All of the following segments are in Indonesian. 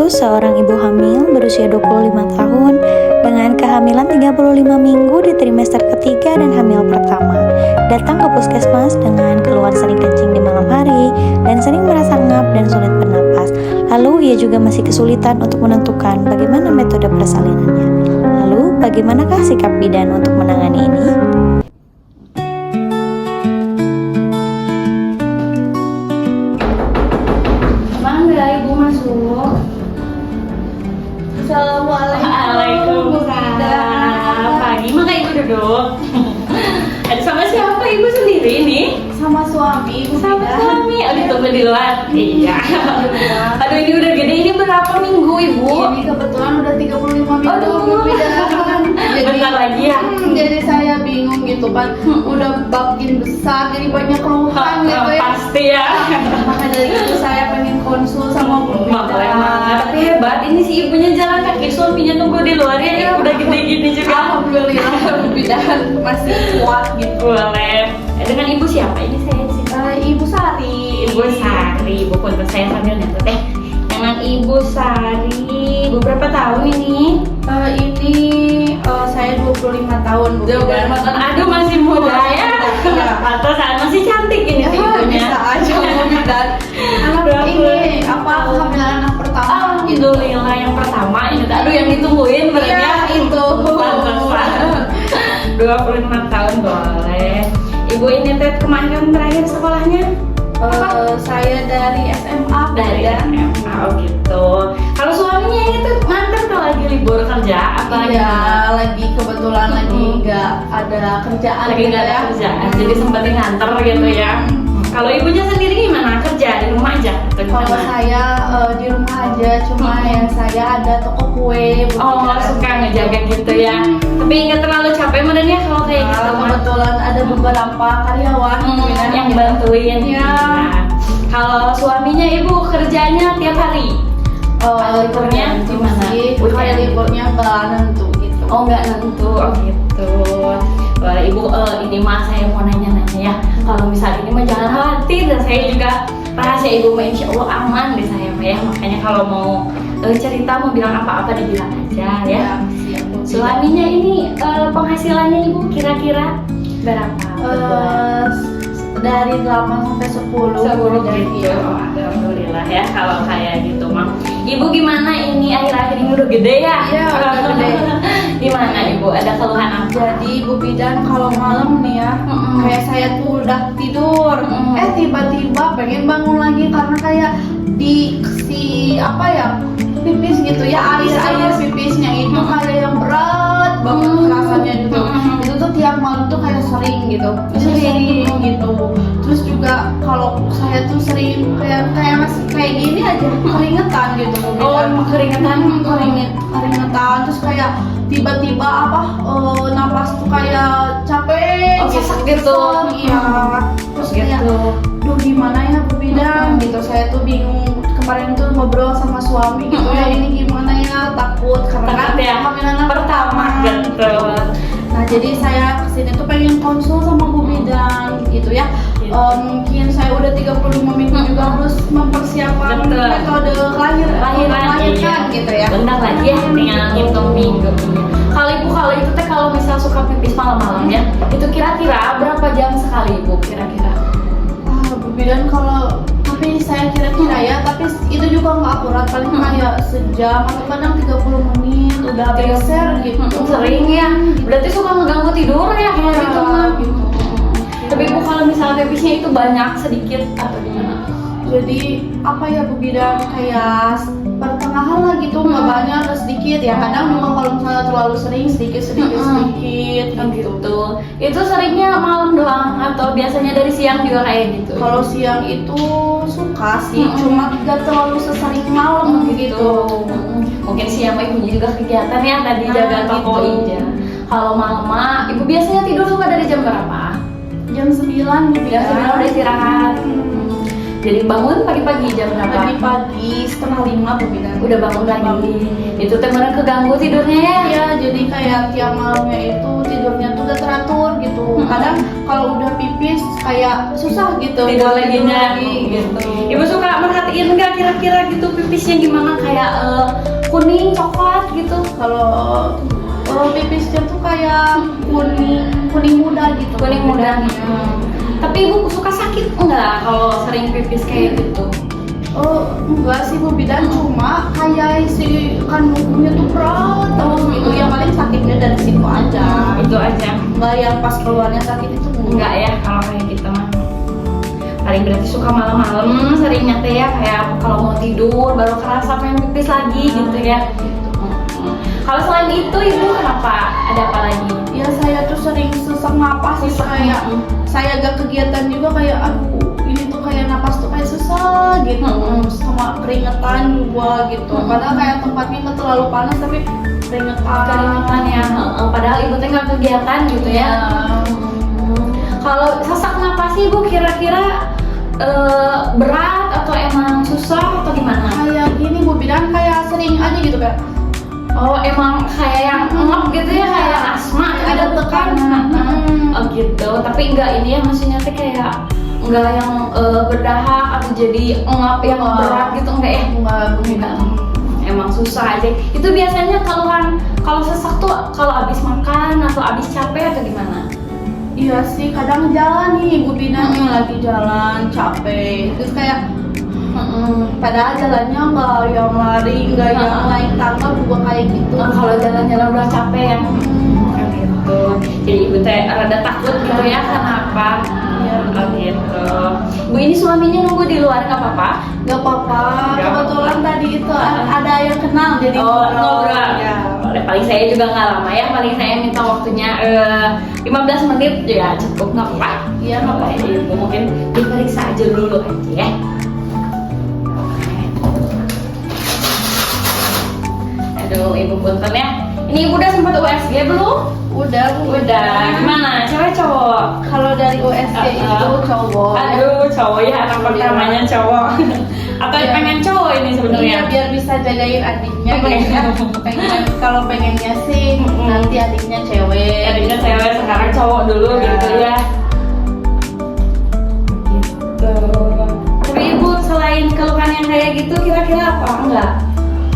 kasus seorang ibu hamil berusia 25 tahun dengan kehamilan 35 minggu di trimester ketiga dan hamil pertama. Datang ke puskesmas dengan keluhan sering kencing di malam hari dan sering merasa ngap dan sulit bernapas. Lalu ia juga masih kesulitan untuk menentukan bagaimana metode persalinannya. Lalu bagaimanakah sikap bidan untuk menangani ini? Assalamualaikum. Pagi, maka ibu duduk. Ada sama siapa ibu sendiri nih? Sama suami, ibu. Sama suami. Oh, ditunggu di luar. Iya. Aduh, ini udah gede. Ini berapa minggu ibu? Ini kebetulan udah 35 minggu. Aduh. Jadi, bentar lagi ya. Jadi saya bingung gitu kan. Udah makin besar, jadi banyak keluhan gitu ya. Pasti ya. Maka dari itu saya pengen konsul sama Bu Boleh banget. Tapi Bidan. hebat. Ini si ibunya jalan kaki, suaminya nunggu di luar ya. Udah gede gini juga. Alhamdulillah Bu Bidan masih kuat gitu. Boleh. Dengan ibu siapa? Ini saya sih. Ibu Sari. Ibu Sari, ibu punten saya sambil nyatet deh. Dengan Ibu Sari, ibu berapa tahun ini? Ini saya 25 tahun Bu Bidan. Aduh masih muda ya. Pantesan masih cantik ini si ibunya. Bisa aja Bu Bidan. Anak ini apa kehamilan anak pertama? Alhamdulillah yang pertama ini. Aduh yang ditungguin berarti Iya, ya. itu. Pantesan. 25 tahun boleh. Ibu ini kemarin terakhir sekolahnya? Saya dari SMA. Dari SMA, oh gitu. Kalau suaminya ini tuh mantan kalau lagi libur kerja apa Iya, gimana? lagi kebetulan lagi nggak ada kerjaan. Lagi nggak ada ya. kerjaan, jadi sempetin nganter gitu ya. Kalau ibunya sendiri gimana? Kerja di rumah aja? Atau Kalau gimana? saya di rumah aja, cuma yang saya ada toko kue. Bu Oh, Bidan. suka ngejaga gitu ya. Tapi nggak terlalu capek mana ya kalau kayak gitu mah. Kebetulan ada beberapa karyawan Bu Bidan, Yang bantuin. Iya. Nah, kalau suaminya ibu kerjanya tiap hari? Liburnya tergantung gimana? sih. Kayak liburnya nggak nentu gitu. Oh nggak nentu, oh gitu. Wah, ibu ini mah saya mau nanya-nanya ya. Kalau misalnya ini mah jangan khawatir, dan saya juga rahasia ibu mah insya Allah aman deh saya mah ya. Makanya kalau mau cerita mau bilang apa-apa dibilang aja ya. Siap, Bu Bidan. Suaminya ini penghasilannya ibu kira-kira berapa? Dari 8 sampai 10. 10 Jadi, gitu. Oh, alhamdulillah ya kalau kayak gitu mah. Ibu gimana ini akhir-akhir ini udah gede ya? Iya, udah gede. Gimana ibu? Ada keluhan apa? Jadi Bu Bidan kalau malam nih ya, kayak saya tuh udah tidur, tiba-tiba pengen bangun lagi karena kayak apa ya, pipis gitu ya, air pipisnya itu kayak yang berat banget rasanya gitu. Itu tuh tiap malam tuh kayak sering gitu. Terus juga kalau saya tuh sering kayak masih kayak gini aja keringetan gitu Bu Bidan. Oh, keringetan. Keringetan terus kayak tiba-tiba napas tuh kayak capek, sesak gitu. Iya. Terus kayak Gitu. duh gimana ya Bu Bidan gitu. Saya tuh bingung, kemarin tuh ngobrol sama suami gitu ya, ini gimana ya, takut karena kan Takut ya? kehamilan anak Pertama gitu. Nah jadi saya kesini tuh pengen konsul sama Bu Bidan gitu ya. Gitu. Mungkin saya udah 35 minggu juga harus mempersiapkan Betul. metode melahirkan gitu ya. Bentar lagi ya, tinggal hitung minggu. Kalau itu teh kalau misal suka pipis malam-malam ya, itu kira-kira berapa jam sekali ibu kira-kira? Bu Bidan tapi saya kira-kira ya, tapi itu juga nggak akurat, paling kayak sejam atau kadang 30 menit udah geser gitu. Sering ya, berarti suka mengganggu tidur ya kalau gitu mah. gitu. Tapi ibu kalau misalnya pipisnya itu banyak sedikit atau gimana? Jadi apa ya Bu Bidan, kayak pertengahan lah gitu, nggak banyak, nggak sedikit ya. Kadang juga kalau misalnya terlalu sering sedikit Gitu. Itu seringnya malam doang atau biasanya dari siang juga kayak gitu? Kalau siang itu suka sih, cuma nggak terlalu sesering malam gitu. Mungkin siang mah ibunya juga kegiatan ya tadi Nah, jaga toko gitu. Ija. Kalau malam mah ibu biasanya tidur suka dari jam berapa? Jam 9 Bu Jam 9 udah istirahat. Jadi bangun pagi-pagi jam berapa? Pagi setengah 5 Bu Bidan. Udah bangun lagi. Itu temen keganggu tidurnya ya? Iya, jadi kayak tiap malamnya itu tidurnya tuh udah teratur gitu. Kadang kalau udah pipis kayak susah gitu tidur buat laginya lagi, gitu. Ibu suka merhatiin nggak kira-kira gitu pipisnya gimana, kayak kuning, coklat gitu? Kalau pipisnya tuh kayak kuning muda gitu. Kuning muda. Tapi ibu suka sakit nggak kalau sering pipis kayak gitu? Enggak sih Bu Bidan, cuma kayak si kandungnya tuh berat terus gitu ya, paling sakitnya dari situ aja. Itu aja. Enggak yang pas keluarnya sakit itu Enggak ya kalau kayak gitu mah. Paling berarti suka malam-malam seringnya teh ya, kayak kalau mau tidur baru kerasa pengen pipis lagi gitu ya. Kalau selain itu ibu kenapa? Ada apa lagi? Ya saya tuh sering sesak napas sih, kayak saya agak kegiatan juga kayak aduh ini tuh kayak napas tuh kayak susah gitu, sama keringetan juga gitu. Padahal kayak tempatnya nggak terlalu panas tapi keringetan ya. Padahal ibu teh nggak kegiatan gitu ya. Kalau sesak napas ibu kira-kira berat atau emang susah atau gimana? Kayak gini Bu Bidan, kayak sering aja gitu kayak Oh emang kayak yang ngap gitu ya, kayak asma ada tekanan. Oh gitu, tapi enggak ini ya maksudnya teh kayak enggak yang berdahak atau jadi ngap yang berat gitu, enggak ya? Enggak. Emang susah aja. Itu biasanya kalau sesak tuh kalau abis makan atau abis capek atau gimana? Iya sih, kadang jalan nih Bu Bidan, lagi jalan capek terus kayak padahal jalannya nggak yang lari, nggak yang naik tangga juga kayak gitu. Kalau jalan-jalan udah capek ya. Gitu. Jadi ibu teh rada takut gitu ya, kenapa? Iya. Gitu. Bu ini suaminya nunggu di luar nggak apa-apa? Nggak apa-apa. Kebetulan tadi itu ada yang kenal jadi ngobrol. Ya. Paling saya juga nggak lama ya, paling saya minta waktunya 15 menit ya cukup, nggak apa-apa. Iya nggak apa-apa. Ibu mungkin diperiksa aja dulu aja ya. Aduh, ibu punten ya. Ini ibu udah sempat USG belum? Udah Bu. Udah. Gimana? Cewek cowok? Kalau dari USG itu cowok. Aduh, cowok ya, anak pertamanya cowok. Atau pengen cowok ini sebenarnya? Iya, biar bisa jagain adiknya gitu ya. Kalau pengennya sih nanti adiknya cewek. Adiknya cewek, sekarang cowok dulu gitu ya. Gitu. Tapi ibu selain keluhan yang kayak gitu, kira-kira apa? Enggak?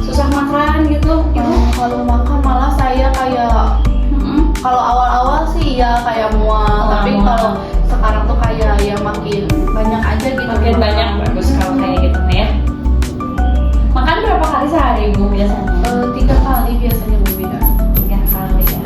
Susah makan gitu? Ibu? Kalau makan malah saya kayak kalau awal-awal sih ya kayak mual, tapi kalau sekarang tuh kayak ya makin banyak aja gitu. Makin banyak, bagus kalau kayak gitu ya. Makan berapa kali sehari ibu biasanya? 3 kali biasanya Bu Bidan. 3 kali ya.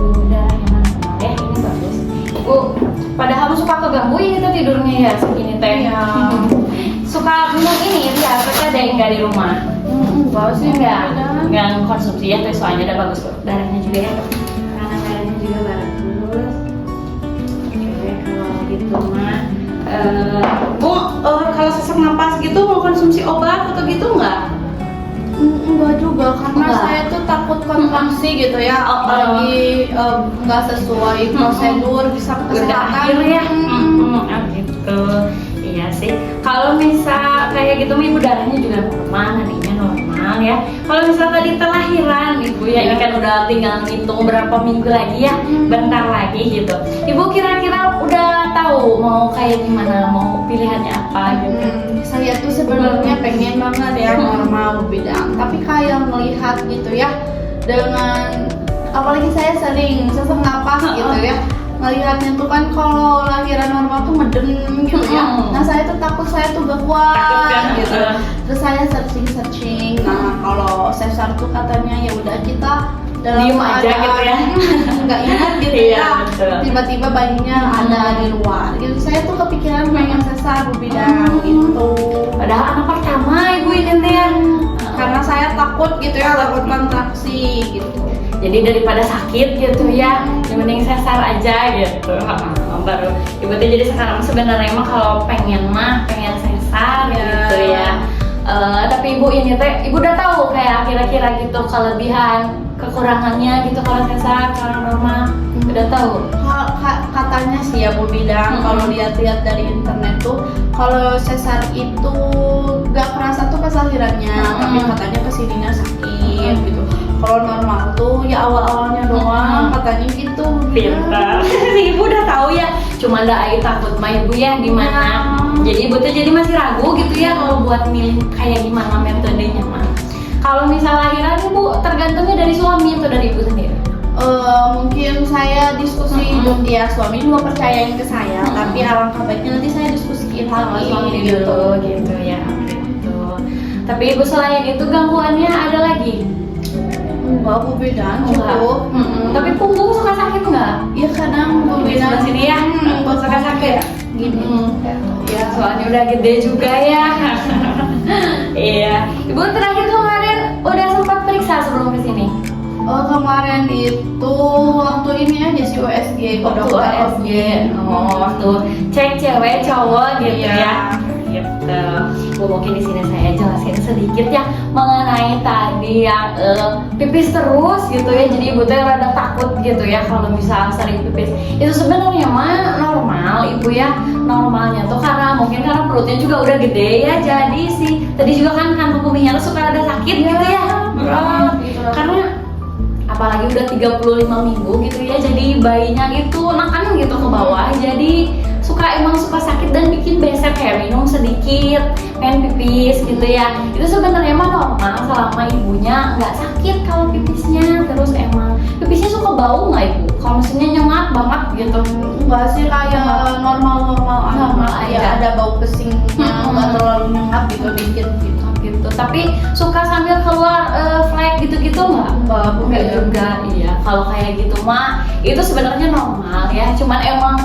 Udah emang ya, ini bagus. Ibu, padahal suka keganggu ini tuh tidurnya ya segini teh. Iya. Suka minum ini ya, tapi ada yang nggak di rumah. Enggak sih Nggak konsumsi ya, teh soalnya udah bagus darahnya juga ya. Karena darahnya juga bagus. Oke, kalau gitu mah. Bu, kalau sesak napas gitu mau konsumsi obat atau gitu nggak? Enggak juga, karena Enggak. saya tuh takut kontraksi gitu ya, apalagi nggak sesuai prosedur bisa Udah kesehatan. akhir ya. Gitu. Iya sih. Kalau misal kayak gitu ibu darahnya juga normal, nadinya normal ya. Kalau misal tadi telahiran ibu ya, ini kan udah tinggal ngitung berapa minggu lagi ya, bentar lagi gitu. Ibu kira-kira udah tahu mau kayak gimana, mau pilihannya apa gitu? Saya tuh sebenarnya pengen banget ya normal Bu Bidan, tapi kayak melihat gitu ya, dengan apalagi saya sering sesak napas gitu ya, melihatnya tuh kan kalau lahiran normal tuh medem gitu ya. Nah saya tuh takut, saya tuh gak kuat Takut kan? gitu. Terus saya searching. Nah kalau sesar tuh katanya ya udah kita dalam Diem aja gitu ya. nggak ingat gitu Iya, ya. betul. Tiba-tiba bayinya ada di luar. Gitu saya tuh kepikiran pengen sesar Bu Bidan gitu. Padahal anak pertama ibu ini teh ya. Karena saya takut gitu ya, takut kontraksi gitu. Jadi daripada sakit gitu ya, yang penting sesar aja gitu. Baru ibu tuh jadi sekarang sebenarnya emang kalau pengen sesar gitu ya. Tapi ibu ini teh, ibu udah tahu kayak kira-kira gitu kelebihan, kekurangannya gitu kalau sesar, kalau normal udah tahu. Katanya sih ya Bu Bidan, kalau lihat-lihat dari internet tuh kalau sesar itu gak kerasa tuh pas lahirannya, tapi katanya kesininya sakit gitu. Kalau normal tuh ya awal-awalnya doang, katanya gitu. Pintar. Si ibu udah tahu ya. Cuma ada Ayu takut mah ibu ya gimana. Jadi ibu tuh jadi masih ragu gitu ya kalau buat milih kayak gimana metodenya mah. Kalau misal lahiran ibu tergantungnya dari suami atau dari ibu sendiri? Mungkin saya diskusi dong dia, suami juga percayain ke saya, tapi alangkah baiknya nanti saya diskusiin Sama lagi suami gitu. dulu gitu ya. Gitu. Tapi ibu selain itu gangguannya ada lagi? Enggak, Bu Bedan Enggak. cukup. Tapi punggung suka sakit nggak? Iya kadang Bu Di Bedan sebelah sini ya, suka sakit. gini. Ya, soalnya udah gede juga ya. Iya. Ibu terakhir kemarin udah sempat periksa sebelum kesini? Kemarin itu waktu ini aja sih USG ke Waktu dokter OSG, waktu cek cewek cowok gitu ya. Gitu. Bu, mungkin di sini saya jelasin sedikit ya mengenai tadi yang pipis terus gitu ya. Jadi ibu tuh rada takut gitu ya kalau misal sering pipis. Itu sebenarnya mah normal ibu ya. Normalnya tuh karena mungkin karena perutnya juga udah gede ya. Jadi sih tadi juga kan kantong kemihnya tuh suka rada sakit gitu ya. Karena apalagi udah 35 minggu gitu ya, jadi bayinya itu nekanin gitu ke bawah, jadi emang suka sakit dan bikin beser kayak minum sedikit, pengen pipis gitu ya. Itu sebenarnya mah normal selama ibunya nggak sakit kalau pipisnya. Terus emang pipisnya suka bau nggak ibu? Kalau misalnya nyengat banget gitu? Enggak sih, kayak normal aja. aja. Ada bau pesingnya, nggak terlalu nyengat gitu, dikit gitu. Gitu. Tapi suka sambil keluar flek gitu-gitu nggak? Enggak juga. Iya. Kalau kayak gitu mah itu sebenarnya normal ya. Cuman emang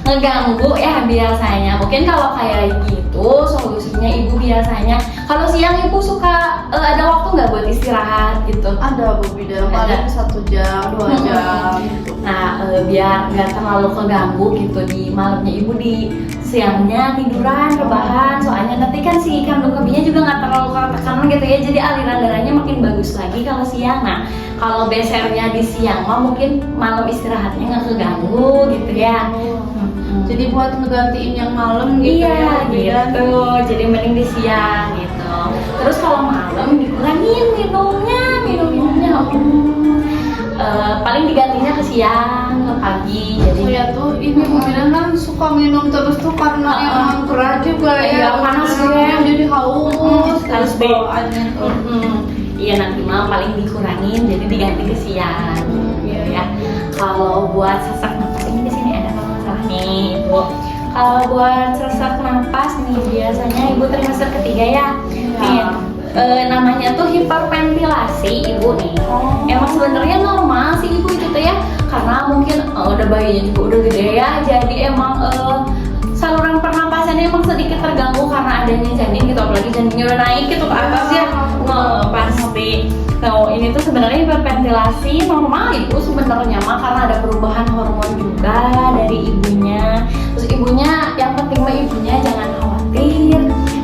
ngeganggu ya biasanya. Mungkin kalau kayak gitu solusinya ibu biasanya kalau siang ibu suka ada waktu nggak buat istirahat gitu? Ada Bu Bidan, paling 1 jam, 2 jam gitu. Nah, biar nggak terlalu keganggu gitu di malamnya ibu di siangnya tiduran, rebahan. Soalnya nanti kan si kandung kemihnya juga nggak terlalu tekanan gitu ya. Jadi aliran darahnya makin bagus lagi kalau siang. Nah, kalau besernya di siang mah mungkin malam istirahatnya nggak keganggu gitu ya. Jadi buat ngegantiin yang malam gitu Iya ya, Bu Bidan. gitu. Jadi mending di siang gitu. Terus kalau malam dikurangin minumnya. Paling digantinya ke siang, ke pagi. Jadi Saya tuh ini Bu Bidan kan suka minum terus tuh karena emang gerah juga ya. Iya, panas ya. Jadi haus Harus terus bawaannya tuh. Iya, nanti malam paling dikurangin, jadi diganti ke siang. Gitu ya. Kalau buat sesak nafas ini di sini ada kalau nggak salah nih, ibu. Kalau buat sesak nafas nih biasanya ibu trimester ketiga ya. Nih, namanya tuh hiperventilasi ibu nih. Emang sebenarnya normal sih ibu itu tuh ya, karena mungkin udah bayinya juga udah gede ya, jadi emang saluran pernapasannya emang sedikit terganggu karena adanya janin gitu, apalagi janinnya udah naik gitu ke atas ya. Pasti. Nah, ini tuh sebenarnya hiperventilasi normal ibu sebenarnya mah karena ada perubahan hormon juga dari ibunya. Terus ibunya yang penting mah ibunya jangan khawatir,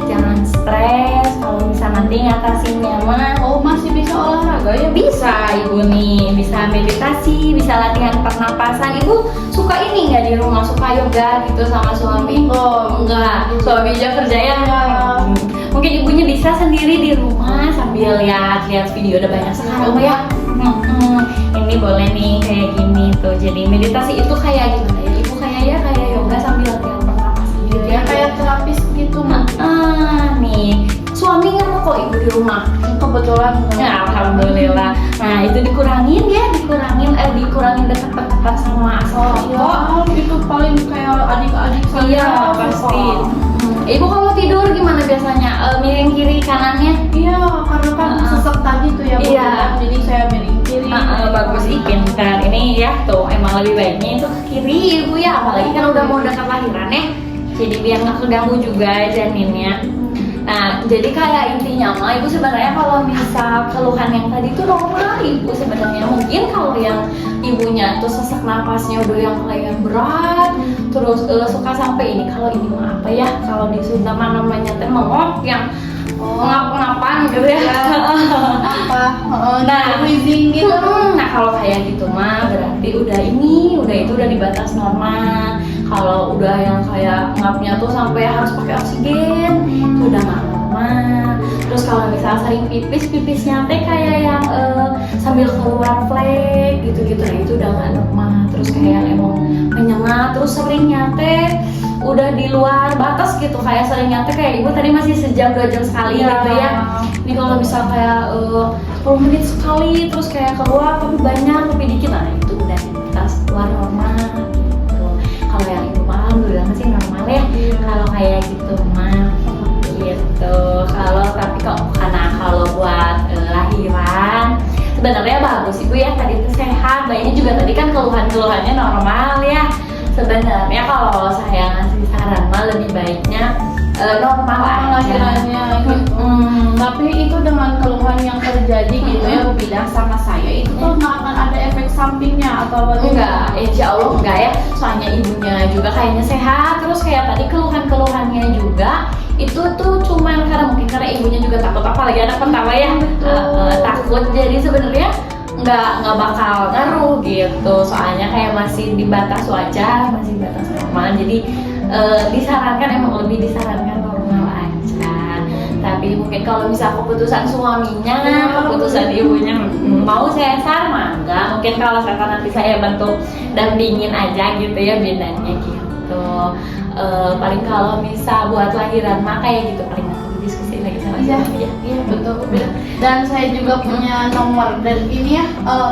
jangan stres. Kalau misal nanti ngatasinnya mah Masih bisa olahraga ya? bisa ibu nih, bisa meditasi, bisa latihan pernapasan. Ibu suka ini nggak di rumah, suka yoga gitu sama suami? Enggak, suami aja kerja ya. Mungkin ibunya bisa sendiri di rumah sambil lihat video, udah banyak sekarang ya. Ini boleh nih kayak gini tuh. Jadi meditasi itu kayak gimana ya ibu? Kayak yoga sambil latihan pernapasan gitu ya. Kayak terapis gitu. Nih suami nggak kok ibu di rumah? Kebetulan Ya, alhamdulillah. Nah, itu dikurangin dikurangin dekat-dekat sama asal ya, itu paling kayak adik-adik saya. Iya, pasti. Ibu kalau tidur gimana biasanya? Miring kiri kanannya? Iya, karena kan sesek tadi tuh ya Bu. Iya. Jadi saya miring kiri. Bagus Ipin kan ini ya tuh emang lebih baiknya itu ke kiri ibu ya, apalagi kan udah mau dekat lahiran ya. Jadi biar nggak keganggu juga janinnya. Nah, jadi kayak intinya mah ibu sebenarnya kalau misal keluhan yang tadi itu normal ibu sebenarnya. Mungkin kalau yang ibunya tuh sesak napasnya udah yang kayak berat, terus suka sampai ini, kalau ini mah apa ya? Kalau di Sunda mah namanya teh mengok yang ngap-ngapan gitu ya. Nah, freezing gitu. Nah, kalau kayak gitu mah berarti udah itu udah di batas normal. Kalau udah yang kayak ngapnya tuh sampai harus pakai oksigen, itu udah nggak normal. Terus kalau misalnya sering pipisnya teh kayak yang sambil keluar flek gitu-gitu, nah itu udah nggak normal. Terus kayak emang menyengat, terus seringnya teh udah di luar batas gitu, kayak seringnya teh kayak ibu tadi masih sejam 2 jam sekali gitu ya. Ini kalau misal kayak 10 menit sekali, terus kayak keluar tapi banyak tapi dikit, nah itu udah di batas luar normal gitu. Kalau yang ibu mah alhamdulillah masih normal ya. Kalau kayak gitu mah gitu. Kalau tapi karena kalau buat lahiran sebenarnya bagus ibu ya, tadi itu sehat, bayinya juga tadi kan keluhannya normal ya. Sebenarnya kalau saya ngasih saran mah lebih baiknya normal aja lahirannya gitu. Tapi itu dengan keluhan yang terjadi gitu ya Bu Bidan sama saya itu tuh nggak akan ada efek sampingnya atau bagaimana? Enggak, insya Allah enggak ya. Soalnya ibunya juga kayaknya sehat. Terus kayak tadi keluhannya juga itu tuh cuman karena ibunya juga takut, apalagi anak pertama ya, takut. Jadi sebenarnya nggak bakal ngaruh gitu. Soalnya kayak masih di batas wajar, masih batas normal. Jadi disarankan, emang lebih disarankan normal aja. Tapi mungkin kalau misal keputusan suaminya, keputusan ibunya mau sesar mah enggak. Mungkin kalau sesar nanti saya bantu dampingin aja gitu ya, bedanya gitu. Paling kalau misal buat lahiran mah kayak gitu, paling aku diskusi lagi sama suami ya. Iya betul Bu Bidan. Dan saya juga punya nomor dan ini ya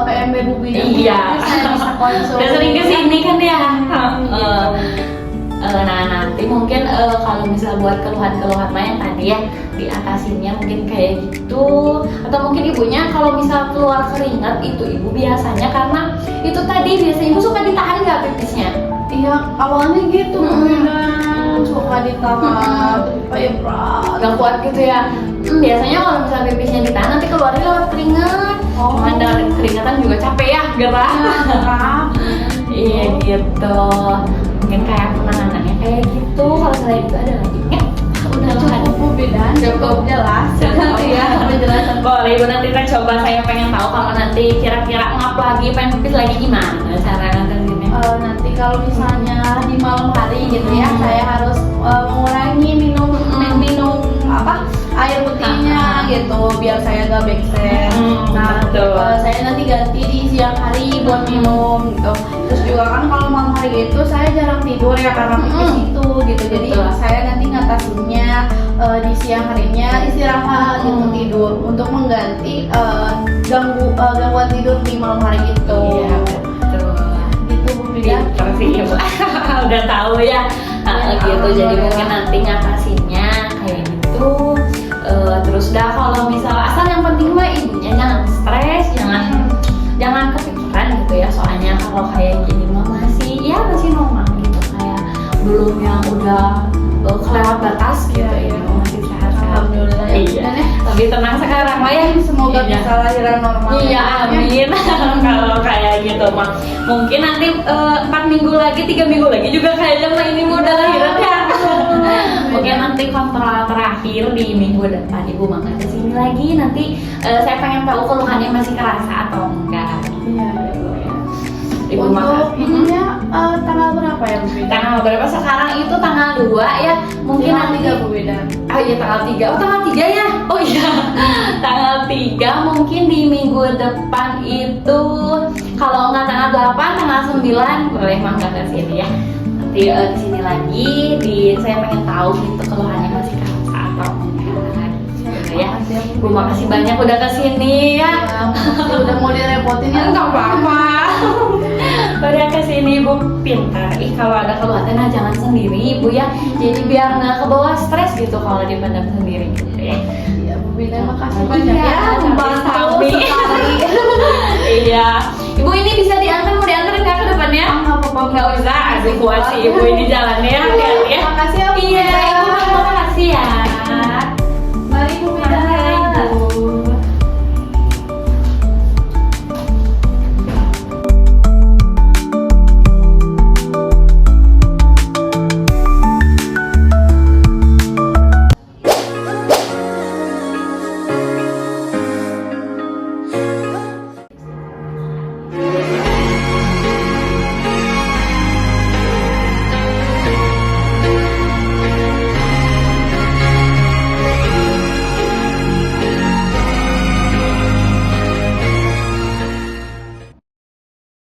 PMB Bu Bidan. Iya. Saya bisa konsul. Udah sering kesini kan ya. Nah nanti mungkin kalau misal buat keluhan mah yang tadi ya diatasinnya mungkin kayak gitu, atau mungkin ibunya kalau misal keluar keringat itu ibu biasanya karena itu tadi biasanya ibu suka ditahan nggak pipisnya? Iya awalnya gitu Bu Bidan, suka ditahan kayak berat. Gak kuat gitu ya. Biasanya kalau misal pipisnya ditahan nanti keluarnya lewat keringat. Cuman dengan keringatan juga capek ya, gerah. Iya gitu. Mungkin kayak penanganannya kayak gitu. Kalau selain itu ada lagi nggak? Udah cukup Bu Bidan, cukup jelas. Iya, penjelasan. Boleh ibu, nanti kita coba, saya pengen tahu kalau nanti kira-kira ngap lagi, pengen pipis lagi gimana cara nganterinnya? Nanti kalau misalnya di malam hari gitu ya, saya harus mengurangi minum air putihnya gitu biar saya gak bekser. Nah, saya nanti ganti di siang hari buat minum gitu. Terus juga kan kalau malam hari itu saya jarang tidur ya karena pipis itu gitu. Jadi saya nanti ngatasinnya di siang harinya istirahat gitu, tidur untuk mengganti gangguan tidur di malam hari itu. Iya betul. Gitu Bu Bidan. Sih ibu. Udah tahu ya. Gitu. Jadi mungkin nanti ngatasinnya kayak gitu. Terus dah kalau misal asal yang penting mah ibunya jangan stres, jangan kepikiran gitu ya. Soalnya kalau kayak gini mah masih normal gitu, kayak belum yang udah kelewat batas gitu ya, masih sehat-sehat. Alhamdulillah ya. Iya. Tapi tenang sekarang lah ya. Semoga bisa lahiran normal. Iya amin. Kalau kayak gitu mah mungkin nanti 4 minggu lagi, 3 minggu lagi juga kayaknya mah ini mau udah lahiran ya. Mungkin nanti kontrol terakhir di minggu depan ibu mah ke sini lagi. Nanti saya pengen tahu keluhannya masih kerasa atau enggak. Iya. Ibu Untuk mah ininya tanggal berapa ya Bu Bidan? tanggal berapa sekarang? Itu tanggal 2 ya. Mungkin nanti 3 Bu Bidan. Oh iya tanggal 3. Oh tanggal 3 ya? Oh iya. Tanggal 3 mungkin di minggu depan itu, kalau nggak tanggal 8, tanggal 9 boleh mangga ke sini ya. Nanti di sini lagi saya pengen tahu gitu keluhannya masih kerasa atau enggak. Ya. Bu makasih banyak udah ke sini ya. Udah mau direpotin ya? Enggak apa-apa. Udah kesini ibu pintar. Kalau ada keluhan nah jangan sendiri ibu ya. Jadi biar nggak kebawa stres gitu kalau dipendam sendiri gitu ya. Iya Bu Bidan, makasih banyak ya membantu Sampai. sekali. Iya. Ibu ini bisa diantar, mau diantar nggak ke depannya? Nggak apa-apa. Nggak usah. Aduh kuat sih ibu ini jalannya. Hati-hati ya. Makasih ya Bu Iya. Bidan. Ibu makasih